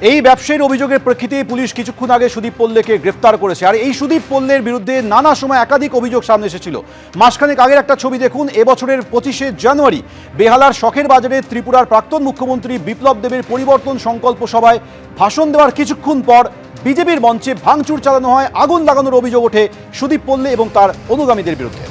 এই ব্যবসায়ীর অভিযোগের প্রেক্ষিতে পুলিশ কিছুক্ষণ আগে সুদীপ পল্লেকে গ্রেফতার করেছে। আর এই সুদীপ পল্লের বিরুদ্ধে নানা সময় একাধিক অভিযোগ সামনে এসেছিল। মাসখানেক আগের একটা ছবি দেখুন। এবছরের 25শে জানুয়ারি বেহালার শখের বাজারে ত্রিপুরার প্রাক্তন মুখ্যমন্ত্রী বিপ্লব দেবের পরিবর্তন সংকল্প সভায় ভাষণ দেওয়ার কিছুক্ষণ পর বিজেপির মঞ্চে ভাঙচুর চালানো হয়, আগুন লাগানোর অভিযোগ ওঠে সুদীপ পল্লে এবং তার অনুগামীদের বিরুদ্ধে।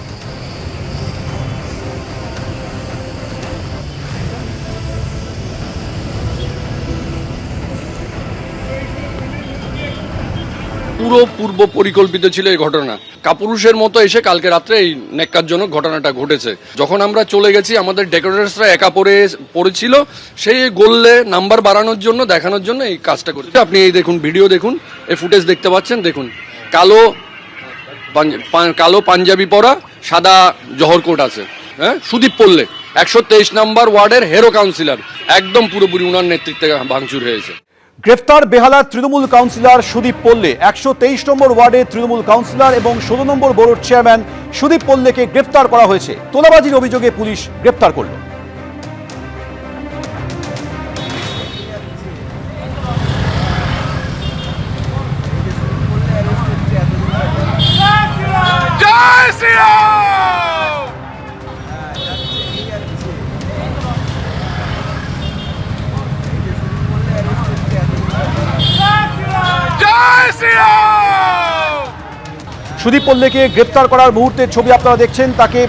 পুরো পূর্ব পরিকল্পিত ছিল এই ঘটনা। কাপুরুষের মতো এসে কালকে রাত্রে এই ন্যাক্কারজনক ঘটনাটা ঘটেছে। যখন আমরা চলে গেছি আমাদের ডেকোরেটরসরা একা পড়েছিল, সেই গোল্লে নাম্বার বাড়ানোর জন্য, দেখানোর জন্য এই কাজটা করেছে। আপনি এই দেখুন, ভিডিও দেখুন, এই ফুটেজ দেখতে পাচ্ছেন। দেখুন, কালো পাঞ্জাবি পরা, সাদা জহর কোট আছে। হ্যাঁ, সুদীপ পল্লে 123 নম্বর ওয়ার্ডের হেরো কাউন্সিলর, একদম পুরোপুরি উনার নেতৃত্বে ভাঙচুর হয়েছে। গ্রেফতার বেহালার তৃণমূল কাউন্সিলর সুদীপ পল্লে। 123 নম্বর ওয়ার্ডে তৃণমূল কাউন্সিলর এবং 16 নম্বর বোর্ড চেয়ারম্যান সুদীপ পল্লেকে গ্রেফতার করা হয়েছে। তোলাবাজির অভিযোগে পুলিশ গ্রেফতার করল। সুদীপ পল্লেকে গ্রেফতার করার মুহূর্তের ছবি আপনারা দেখছেন। তাকে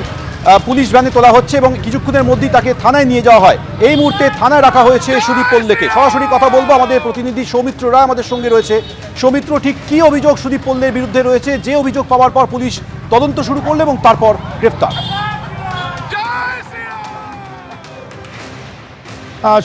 পুলিশ ভ্যানে তোলা হচ্ছে এবং কিছুক্ষণের মধ্যেই তাকে থানায় নিয়ে যাওয়া হয়। এই মুহূর্তে থানায় রাখা হয়েছে সুদীপ পল্লেকে। সরাসরি কথা বলবো, আমাদের প্রতিনিধি সৌমিত্র রায় আমাদের সঙ্গে রয়েছে। সৌমিত্র, ঠিক কি অভিযোগ সুদীপ পল্লের বিরুদ্ধে রয়েছে, যে অভিযোগ পাওয়ার পর পুলিশ তদন্ত শুরু করলো এবং তারপর গ্রেফতার?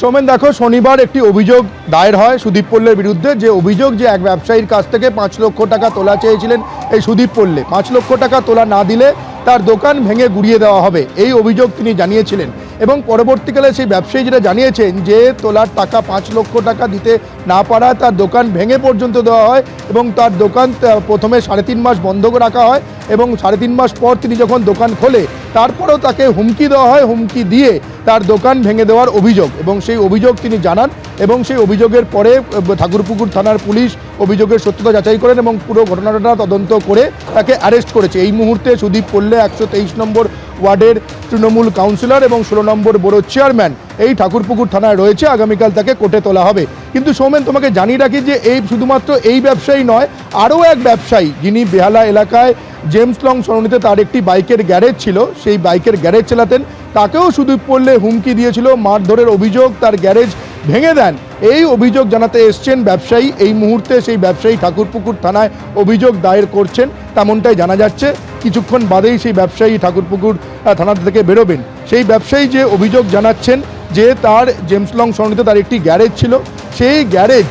সৌমেন, দেখো, শনিবার একটি অভিযোগ দায়ের হয় সুদীপ পল্লের বিরুদ্ধে। যে অভিযোগ, যে এক ব্যবসায়ীর কাছ থেকে 5 লক্ষ টাকা তোলা চেয়েছিলেন এই সুদীপ পল্লে। 5 লক্ষ টাকা তোলা না দিলে তার দোকান ভেঙে গুড়িয়ে দেওয়া হবে, এই অভিযোগ তিনি জানিয়েছিলেন। এবং পরবর্তীকালে সেই ব্যবসায়ী যেটা জানিয়েছেন যে তোলার টাকা 5 লক্ষ টাকা দিতে না পারায় তার দোকান ভেঙে পর্যন্ত দেওয়া হয় এবং তার দোকান প্রথমে 3.5 মাস বন্ধ রাখা হয় এবং 3.5 মাস পর তিনি যখন দোকান খোলে তারপরেও তাকে হুমকি দেওয়া হয়, হুমকি দিয়ে তার দোকান ভেঙে দেওয়ার অভিযোগ। এবং সেই অভিযোগ তিনি জানান এবং সেই অভিযোগের পরে ঠাকুরপুকুর থানার পুলিশ অভিযোগের সত্যতা যাচাই করেন এবং পুরো ঘটনাটা তদন্ত করে তাকে অ্যারেস্ট করেছে। এই মুহূর্তে সুদীপ পল্লে 123 নম্বর ওয়ার্ডের তৃণমূল কাউন্সিলর এবং 16 নম্বর বোর্ড চেয়ারম্যান এই ঠাকুরপুকুর থানায় রয়েছে। আগামীকাল তাকে কোর্টে তোলা হবে। কিন্তু সৌমেন, তোমাকে জানিয়ে রাখি যে এই শুধুমাত্র এই ব্যবসায়ী নয়, আরও এক ব্যবসায়ী যিনি বেহালা এলাকায় জেমস লং সরণিতে তার একটি বাইকের গ্যারেজ ছিল, সেই বাইকের গ্যারেজ চালাতেন, তাকেও সুদীপ পল্লে হুমকি দিয়েছিল, মারধরের অভিযোগ, তার গ্যারেজ ভেঙে দেন, এই অভিযোগ জানাতে এসছেন ব্যবসায়ী। এই মুহূর্তে সেই ব্যবসায়ী ঠাকুরপুকুর থানায় অভিযোগ দায়ের করছেন, তেমনটাই জানা যাচ্ছে। কিছুক্ষণ বাদেই সেই ব্যবসায়ী ঠাকুরপুকুর থানা থেকে বেরোবেন। সেই ব্যবসায়ী যে অভিযোগ জানাচ্ছেন যে তার জেমস লং সরণিতে তার একটি গ্যারেজ ছিল, সেই গ্যারেজ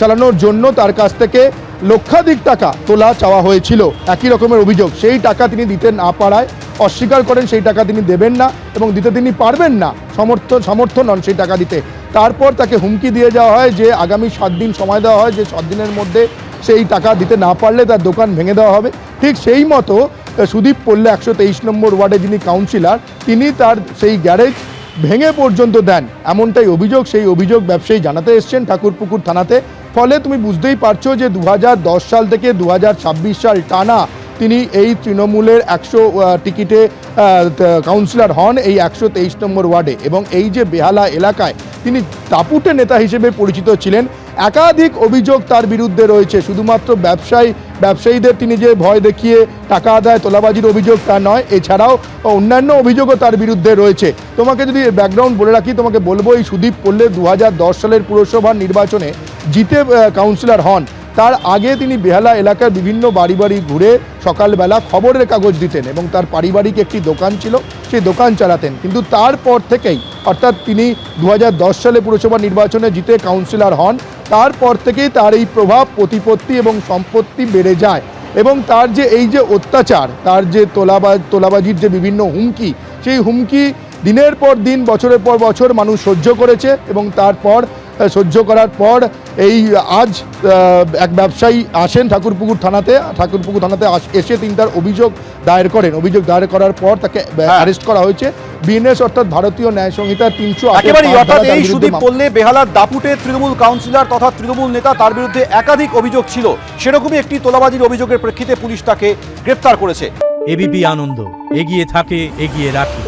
চালানোর জন্য তার কাছ থেকে লক্ষাধিক টাকা তোলা চাওয়া হয়েছিল, একই রকমের অভিযোগ। সেই টাকা তিনি দিতে না পারায় অস্বীকার করেন, সেই টাকা তিনি দেবেন না এবং দিতে তিনি পারবেন না, সমর্থ নন সেই টাকা দিতে। তারপর তাকে হুমকি দিয়ে যাওয়া হয় যে আগামী 7 দিন সময় দেওয়া হয়, যে 7 দিনের মধ্যে সেই টাকা দিতে না পারলে তার দোকান ভেঙে দেওয়া হবে। ঠিক সেই মতো সুদীপ পল্লে 123 নম্বর ওয়ার্ডে যিনি কাউন্সিলর, তিনি তার সেই গ্যারেজ ভেঙে পর্যন্ত দেন, এমনটাই অভিযোগ। সেই অভিযোগ ব্যবসায়ী জানাতে এসছেন ঠাকুরপুকুর থানাতে। ফলে তুমি বুঝতেই পারছো যে 2010 সাল থেকে 2026 সাল টানা তিনি এই তৃণমূলের 100 টিকিটে কাউন্সিলর হন এই 123 নম্বর ওয়ার্ডে। এবং এই যে বেহালা এলাকায় তিনি দাপুটে নেতা হিসেবে পরিচিত ছিলেন। একাধিক অভিযোগ তার বিরুদ্ধে রয়েছে। শুধুমাত্র ব্যবসায়ীদের তিনি যে ভয় দেখিয়ে টাকা আদায়, তোলাবাজির অভিযোগ তা নয়, এছাড়াও অন্যান্য অভিযোগও তার বিরুদ্ধে রয়েছে। তোমাকে যদি ব্যাকগ্রাউন্ড বলে রাখি, তোমাকে বলবো এই সুদীপ পল্লে 2010 সালের পুরসভার নির্বাচনে জিতে কাউন্সিলর হন। তার আগে তিনি বেহালা এলাকার বিভিন্ন বাড়ি বাড়ি ঘুরে সকালবেলা খবরের কাগজ দিতেন এবং তার পারিবারিক একটি দোকান ছিল, সেই দোকান চালাতেন। কিন্তু তারপর থেকেই, অর্থাৎ তিনি 2010 সালে পুরসভা নির্বাচনে জিতে কাউন্সিলর হন, তারপর থেকেই তার এই প্রভাব, প্রতিপত্তি এবং সম্পত্তি বেড়ে যায়। এবং তার যে এই যে অত্যাচার, তার যে তোলাবাজির যে বিভিন্ন হুমকি, সেই হুমকি দিনের পর দিন, বছরের পর বছর মানুষ সহ্য করেছে এবং তারপর সহ্য করার পর এই আজ এক ব্যবসায়ী আসেন ঠাকুরপুকুর থানাতে এসে তিনি তার অভিযোগ দায়ের করেন। অভিযোগ দায়ের করার পর তাকে অ্যারেস্ট করা হয়েছে। বিএনএস অর্থাৎ ভারতীয় ন্যায় সংহিতার 300 একেবারেই অর্থাৎ এই সুদীপ পল্লে বেহালার দাপুটে তৃণমূল কাউন্সিলর তথা তৃণমূল নেতা, তার বিরুদ্ধে একাধিক অভিযোগ ছিল। সেরকমই একটি তোলাবাজির অভিযোগের প্রেক্ষিতে পুলিশ তাকে গ্রেফতার করেছে। এবিপি আনন্দ, এগিয়ে থাকে, এগিয়ে রাখে।